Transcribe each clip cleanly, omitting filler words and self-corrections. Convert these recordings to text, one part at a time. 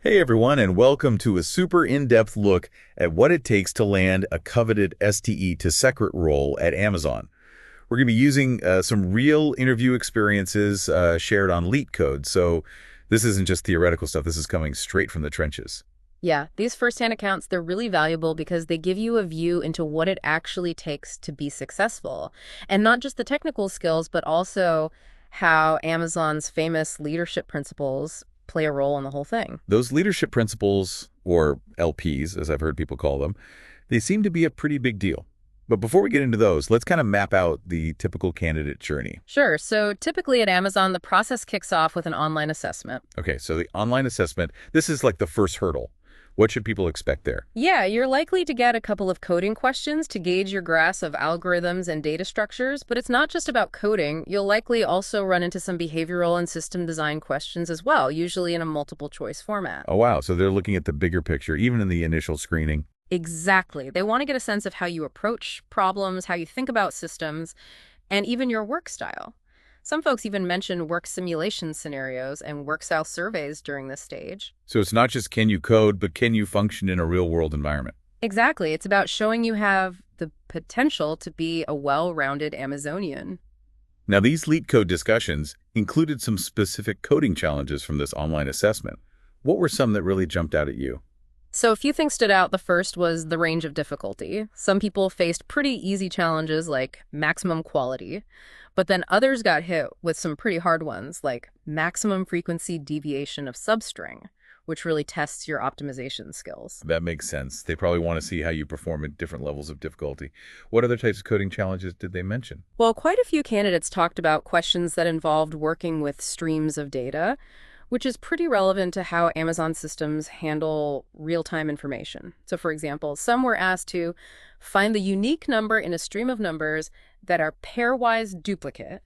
Hey everyone, and welcome to a super in-depth look at what it takes to land a coveted SDE to Secret role at Amazon. We're going to be using some real interview experiences shared on LeetCode, so this isn't just theoretical stuff, this is coming straight from the trenches. Yeah, these firsthand accounts, they're really valuable because they give you a view into what it actually takes to be successful. And not just the technical skills, but also how Amazon's famous leadership principles play a role in the whole thing. Those leadership principles, or LPs, as I've heard people call them, they seem to be a pretty big deal. But before we get into those, let's kind of map out the typical candidate journey. Sure, so typically at Amazon, the process kicks off with an online assessment. Okay, so the online assessment, this is like the first hurdle. What should people expect there? Yeah, you're likely to get a couple of coding questions to gauge your grasp of algorithms and data structures, but it's not just about coding. You'll likely also run into some behavioral and system design questions as well, usually in a multiple choice format. Oh, wow. So they're looking at the bigger picture, even in the initial screening. Exactly. They want to get a sense of how you approach problems, how you think about systems, and even your work style. Some folks even mention work simulation scenarios and work style surveys during this stage. So it's not just can you code, but can you function in a real world environment? Exactly. It's about showing you have the potential to be a well-rounded Amazonian. Now, these leak code discussions included some specific coding challenges from this online assessment. What were some that really jumped out at you? So a few things stood out. The first was the range of difficulty. Some people faced pretty easy challenges like maximum quality, but then others got hit with some pretty hard ones like maximum frequency deviation of substring, which really tests your optimization skills. That makes sense. They probably want to see how you perform at different levels of difficulty. What other types of coding challenges did they mention? Well, quite a few candidates talked about questions that involved working with streams of data, which is pretty relevant to how Amazon systems handle real-time information. So for example, some were asked to find the unique number in a stream of numbers that are pairwise duplicate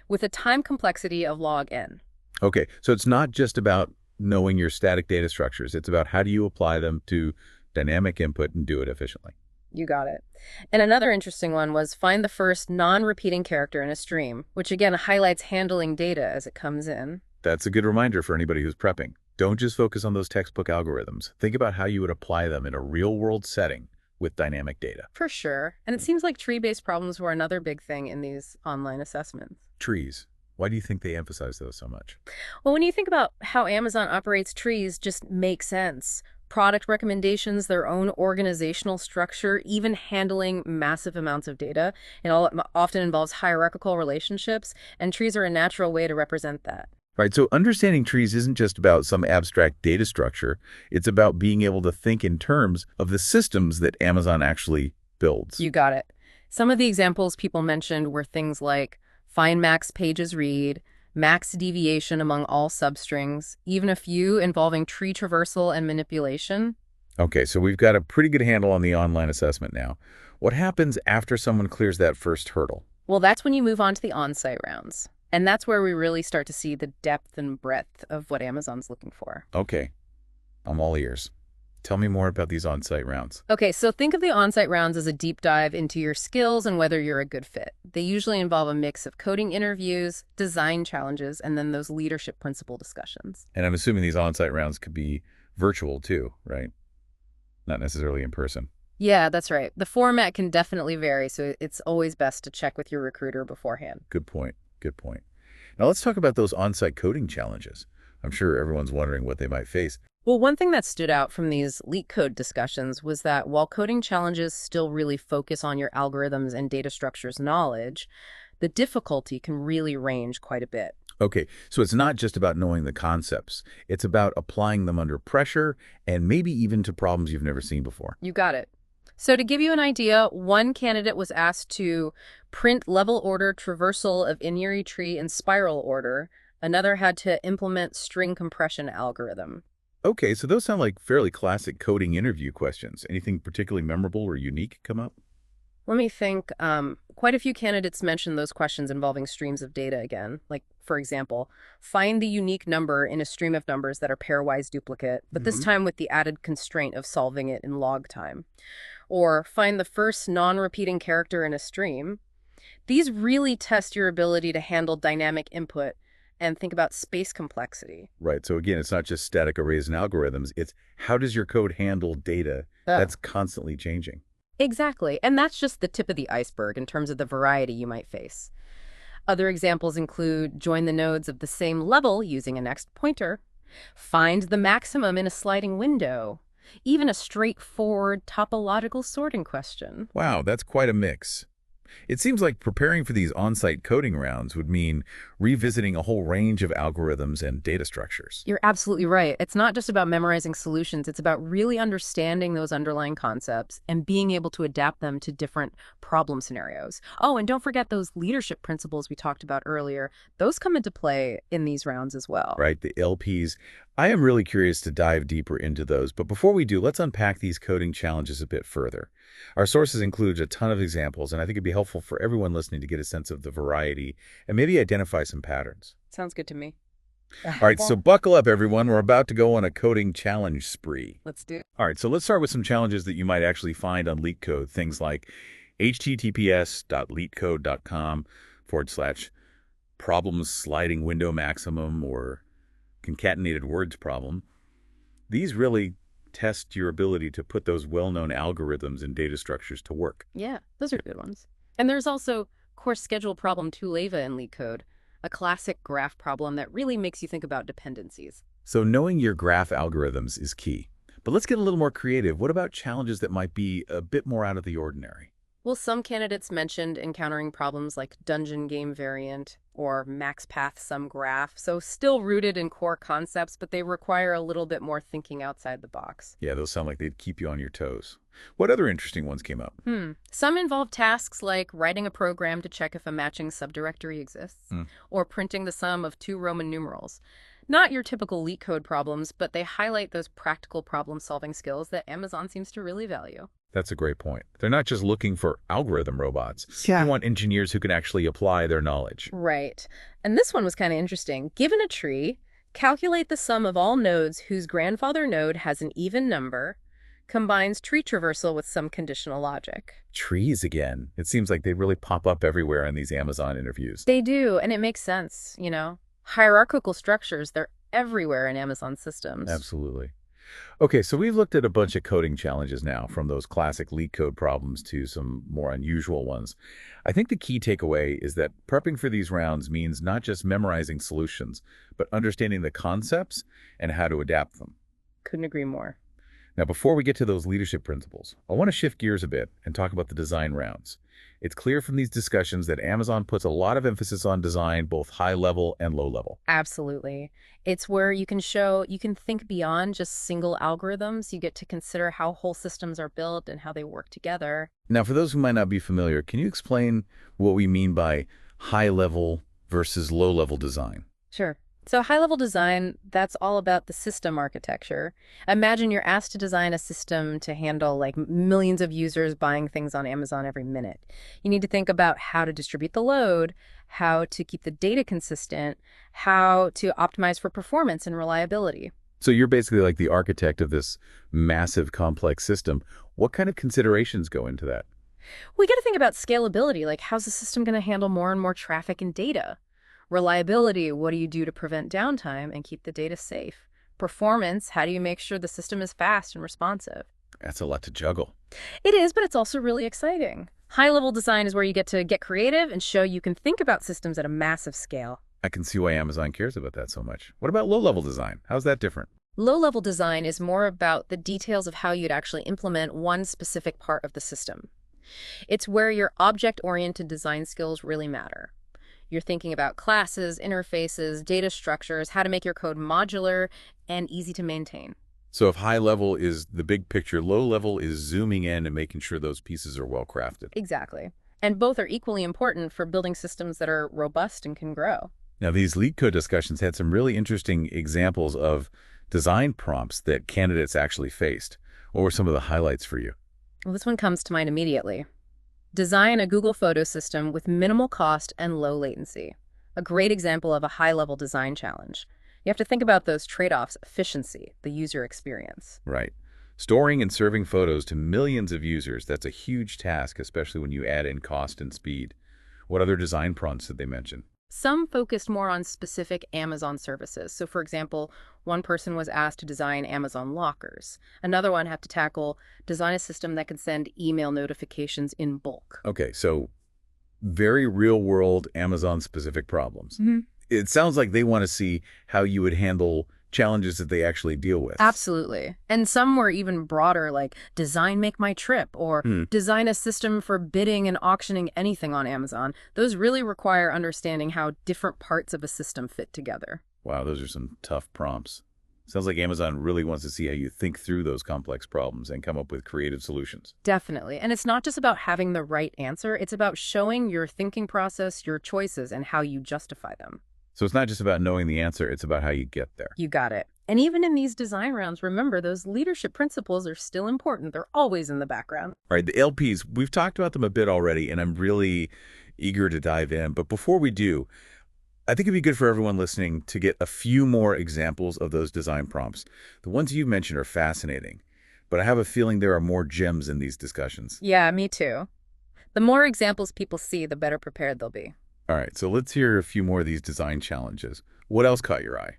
with a time complexity of log n. Okay, so it's not just about knowing your static data structures. It's about how do you apply them to dynamic input and do it efficiently. You got it. And another interesting one was find the first non-repeating character in a stream, which again highlights handling data as it comes in. That's a good reminder for anybody who's prepping. Don't just focus on those textbook algorithms. Think about how you would apply them in a real-world setting with dynamic data. For sure. And it seems like tree-based problems were another big thing in these online assessments. Trees. Why do you think they emphasize those so much? Well, when you think about how Amazon operates trees, just makes sense. Product recommendations, their own organizational structure, even handling massive amounts of data. It all often involves hierarchical relationships, and trees are a natural way to represent that. Right, so understanding trees isn't just about some abstract data structure. It's about being able to think in terms of the systems that Amazon actually builds. You got it. Some of the examples people mentioned were things like find max pages read, max deviation among all substrings, even a few involving tree traversal and manipulation. Okay, so we've got a pretty good handle on the online assessment now. What happens after someone clears that first hurdle? Well, that's when you move on to the on-site rounds. And that's where we really start to see the depth and breadth of what Amazon's looking for. Okay, I'm all ears. Tell me more about these on-site rounds. Okay, so think of the on-site rounds as a deep dive into your skills and whether you're a good fit. They usually involve a mix of coding interviews, design challenges, and then those leadership principle discussions. And I'm assuming these on-site rounds could be virtual too, right? Not necessarily in person. Yeah, that's right. The format can definitely vary, so it's always best to check with your recruiter beforehand. Good point. Good point. Now let's talk about those on-site coding challenges. I'm sure everyone's wondering what they might face. Well, one thing that stood out from these leak code discussions was that while coding challenges still really focus on your algorithms and data structures knowledge, the difficulty can really range quite a bit. Okay, so it's not just about knowing the concepts. It's about applying them under pressure and maybe even to problems you've never seen before. You got it. So to give you an idea, one candidate was asked to print level order traversal of in-uri tree in spiral order. Another had to implement string compression algorithm. Okay, so those sound like fairly classic coding interview questions. Anything particularly memorable or unique come up? Let me think. Quite a few candidates mentioned those questions involving streams of data again. Like, for example, find the unique number in a stream of numbers that are pairwise duplicate, but this time with the added constraint of solving it in log time. Or find the first non-repeating character in a stream. These really test your ability to handle dynamic input and think about space complexity. Right. So again, it's not just static arrays and algorithms. It's how does your code handle data Oh, that's constantly changing? exactly. And that's just the tip of the iceberg in terms of the variety you might face. Other examples include join the nodes of the same level using a next pointer, find the maximum in a sliding window, even a straightforward topological sorting question. Wow, that's quite a mix. It seems like preparing for these on-site coding rounds would mean revisiting a whole range of algorithms and data structures. You're absolutely right. It's not just about memorizing solutions. It's about really understanding those underlying concepts and being able to adapt them to different problem scenarios. Oh, and don't forget those leadership principles we talked about earlier. Those come into play in these rounds as well. Right, the LPs. I am really curious to dive deeper into those, but before we do, let's unpack these coding challenges a bit further. Our sources include a ton of examples, and I think it'd be helpful for everyone listening to get a sense of the variety and maybe identify some patterns. Sounds good to me. All right, so buckle up, everyone. We're about to go on a coding challenge spree. Let's do it. All right, so let's start with some challenges that you might actually find on LeetCode. Things like https.leetcode.com/problems sliding window maximum or concatenated words problem. These really test your ability to put those well-known algorithms and data structures to work. Yeah, those are good ones. And there's also course schedule problem 2 leva in LeetCode, a classic graph problem that really makes you think about dependencies. So knowing your graph algorithms is key. But let's get a little more creative. What about challenges that might be a bit more out of the ordinary? Well, some candidates mentioned encountering problems like dungeon game variant or max path sum graph, so still rooted in core concepts, but they require a little bit more thinking outside the box. Yeah, those sound like they'd keep you on your toes. What other interesting ones came up? Some involve tasks like writing a program to check if a matching subdirectory exists, Hmm. or printing the sum of 2 Roman numerals. Not your typical LeetCode problems, but they highlight those practical problem-solving skills that Amazon seems to really value. That's a great point. They're not just looking for algorithm robots. Yeah. They want engineers who can actually apply their knowledge. Right. And this one was kind of interesting. Given a tree, calculate the sum of all nodes whose grandfather node has an even number, combines tree traversal with some conditional logic. Trees again. It seems like they really pop up everywhere in these Amazon interviews. They do, and it makes sense, Hierarchical structures, they're everywhere in Amazon systems. Absolutely. Okay, so we've looked at a bunch of coding challenges now, from those classic LeetCode problems to some more unusual ones. I think the key takeaway is that prepping for these rounds means not just memorizing solutions, but understanding the concepts and how to adapt them. Couldn't agree more. Now, before we get to those leadership principles, I want to shift gears a bit and talk about the design rounds. It's clear from these discussions that Amazon puts a lot of emphasis on design, both high level and low level. Absolutely. It's where you can think beyond just single algorithms. You get to consider how whole systems are built and how they work together. Now, for those who might not be familiar, can you explain what we mean by high level versus low level design? Sure. So high-level design, that's all about the system architecture. Imagine you're asked to design a system to handle like millions of users buying things on Amazon every minute. You need to think about how to distribute the load, how to keep the data consistent, how to optimize for performance and reliability. So you're basically like the architect of this massive, complex system. What kind of considerations go into that? We got to think about scalability, like how's the system going to handle more and more traffic and data? Reliability, what do you do to prevent downtime and keep the data safe? Performance, how do you make sure the system is fast and responsive? That's a lot to juggle. It is, but it's also really exciting. High-level design is where you get to get creative and show you can think about systems at a massive scale. I can see why Amazon cares about that so much. What about low-level design? How's that different? Low-level design is more about the details of how you'd actually implement one specific part of the system. It's where your object-oriented design skills really matter. You're thinking about classes, interfaces, data structures, how to make your code modular and easy to maintain. So if high level is the big picture, low level is zooming in and making sure those pieces are well crafted. Exactly. And both are equally important for building systems that are robust and can grow. Now, these LeetCode discussions had some really interesting examples of design prompts that candidates actually faced. What were some of the highlights for you? Well, this one comes to mind immediately. Design a Google photo system with minimal cost and low latency. A great example of a high-level design challenge. You have to think about those trade-offs: efficiency, the user experience. Right. Storing and serving photos to millions of users, that's a huge task, especially when you add in cost and speed. What other design prompts did they mention? Some focused more on specific Amazon services. So, for example, one person was asked to design Amazon lockers. Another one had to tackle design a system that can send email notifications in bulk. Okay, so very real-world Amazon-specific problems. hmm It sounds like they want to see how you would handle challenges that they actually deal with. Absolutely. And some were even broader, like design make my trip or design a system for bidding and auctioning anything on Amazon. Those really require understanding how different parts of a system fit together. Wow, those are some tough prompts. Sounds like Amazon really wants to see how you think through those complex problems and come up with creative solutions. Definitely. And it's not just about having the right answer. It's about showing your thinking process, your choices, and how you justify them. So it's not just about knowing the answer, it's about how you get there. You got it. And even in these design rounds, remember, those leadership principles are still important. They're always in the background. All right, the LPs, we've talked about them a bit already, and I'm really eager to dive in. But before we do, I think it'd be good for everyone listening to get a few more examples of those design prompts. The ones you mentioned are fascinating, but I have a feeling there are more gems in these discussions. Yeah, me too. The more examples people see, the better prepared they'll be. All right, so let's hear a few more of these design challenges. What else caught your eye?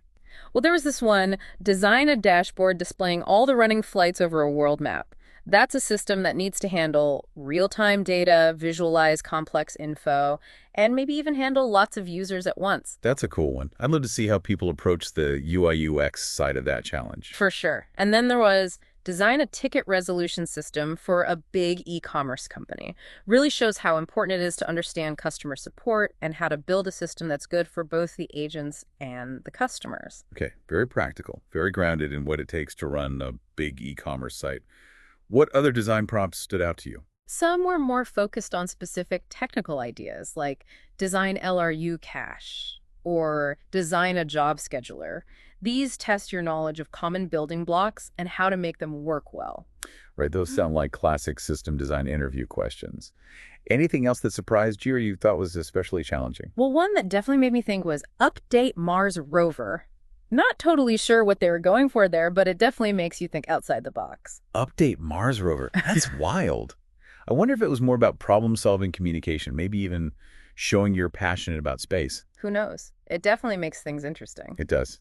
Well, there was this one, design a dashboard displaying all the running flights over a world map. That's a system that needs to handle real-time data, visualize complex info, and maybe even handle lots of users at once. That's a cool one. I'd love to see how people approach the UI/UX side of that challenge. For sure. And then there was design a ticket resolution system for a big e-commerce company. Really shows how important it is to understand customer support and how to build a system that's good for both the agents and the customers. Okay, very practical, very grounded in what it takes to run a big e-commerce site. What other design prompts stood out to you? Some were more focused on specific technical ideas, like design LRU cache or design a job scheduler. These test your knowledge of common building blocks and how to make them work well. Right, those sound like classic system design interview questions. Anything else that surprised you or you thought was especially challenging? Well, one that definitely made me think was update Mars rover. Not totally sure what they were going for there, but it definitely makes you think outside the box. Update Mars rover. That's wild. I wonder if it was more about problem-solving communication, maybe even showing you're passionate about space. Who knows? It definitely makes things interesting. It does.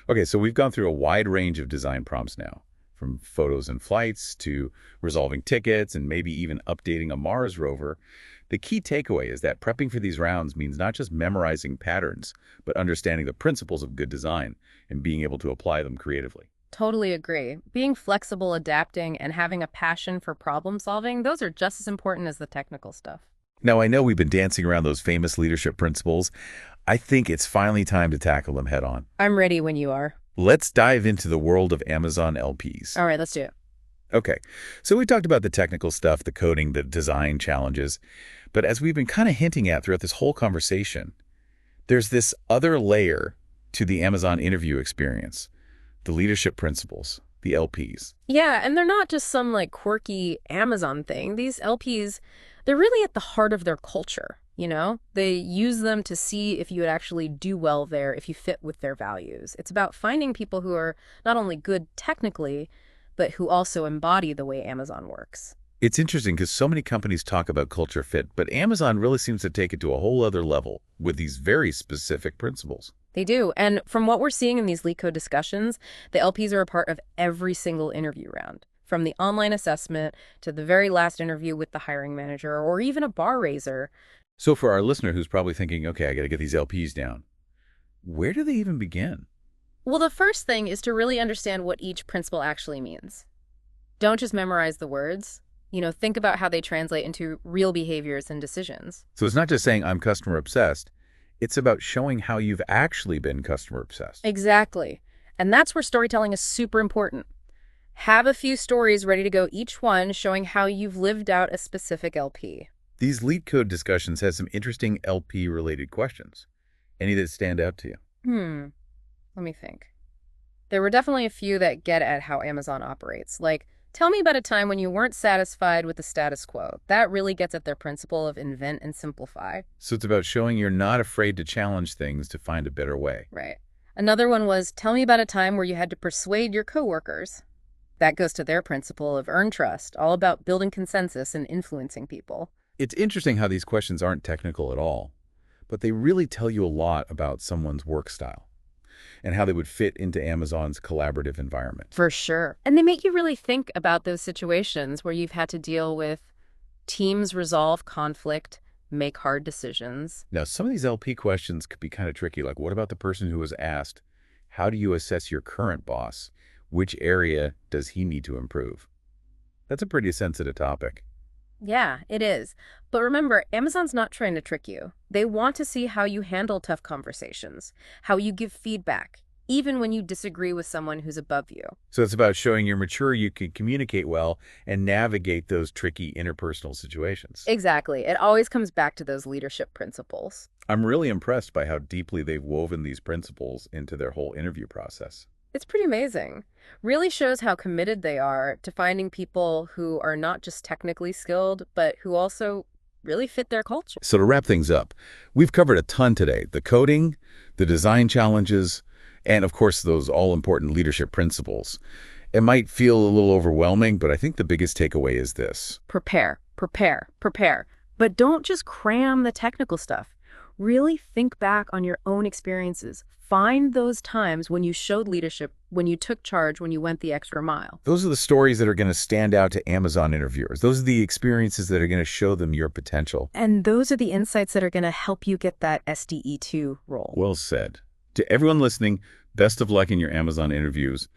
Okay, so we've gone through a wide range of design prompts now, from photos and flights to resolving tickets and maybe even updating a Mars rover. The key takeaway is that prepping for these rounds means not just memorizing patterns, but understanding the principles of good design and being able to apply them creatively. Totally agree. Being flexible, adapting, and having a passion for problem solving, those are just as important as the technical stuff. Now, I know we've been dancing around those famous leadership principles. I think it's finally time to tackle them head on. I'm ready when you are. Let's dive into the world of Amazon LPs. All right, let's do it. Okay, so we talked about the technical stuff, the coding, the design challenges. But as we've been kind of hinting at throughout this whole conversation, there's this other layer to the Amazon interview experience, the leadership principles, the LPs. Yeah, and they're not just some like quirky Amazon thing. These LPs, they're really at the heart of their culture, you know? They use them to see if you would actually do well there, if you fit with their values. It's about finding people who are not only good technically, but who also embody the way Amazon works. It's interesting because so many companies talk about culture fit, but Amazon really seems to take it to a whole other level with these very specific principles. They do. And from what we're seeing in these leak code discussions, the LPs are a part of every single interview round. From the online assessment to the very last interview with the hiring manager or even a bar raiser. So for our listener who's probably thinking, okay, I got to get these LPs down, where do they even begin? Well, the first thing is to really understand what each principle actually means. Don't just memorize the words. Think about how they translate into real behaviors and decisions. So it's not just saying I'm customer obsessed. It's about showing how you've actually been customer obsessed. Exactly. And that's where storytelling is super important. Have a few stories ready to go, each one showing how you've lived out a specific LP. These lead code discussions have some interesting LP-related questions. Any that stand out to you? Let me think. There were definitely a few that get at how Amazon operates. Like, tell me about a time when you weren't satisfied with the status quo. That really gets at their principle of invent and simplify. So it's about showing you're not afraid to challenge things to find a better way. Right. Another one was, tell me about a time where you had to persuade your coworkers. That goes to their principle of earn trust, all about building consensus and influencing people. It's interesting how these questions aren't technical at all, but they really tell you a lot about someone's work style and how they would fit into Amazon's collaborative environment. For sure. And they make you really think about those situations where you've had to deal with teams resolve conflict, make hard decisions. Now, some of these LP questions could be kind of tricky, like what about the person who was asked, how do you assess your current boss? Which area does he need to improve? That's a pretty sensitive topic. Yeah, it is. But remember, Amazon's not trying to trick you. They want to see how you handle tough conversations, how you give feedback, even when you disagree with someone who's above you. So it's about showing you're mature, you can communicate well, and navigate those tricky interpersonal situations. Exactly. It always comes back to those leadership principles. I'm really impressed by how deeply they've woven these principles into their whole interview process. It's pretty amazing. Really shows how committed they are to finding people who are not just technically skilled, but who also really fit their culture. So to wrap things up, we've covered a ton today. The coding, the design challenges, and of course those all-important leadership principles. It might feel a little overwhelming, but I think the biggest takeaway is this. Prepare, prepare, prepare. But don't just cram the technical stuff. Really think back on your own experiences. Find those times when you showed leadership, when you took charge, when you went the extra mile. Those are the stories that are going to stand out to Amazon interviewers. Those are the experiences that are going to show them your potential. And those are the insights that are going to help you get that SDE-2 role. Well said. To everyone listening, best of luck in your Amazon interviews.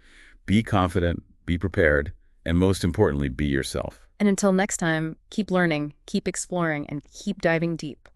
Be confident, be prepared, and most importantly, be yourself. And until next time, keep learning, keep exploring, and keep diving deep.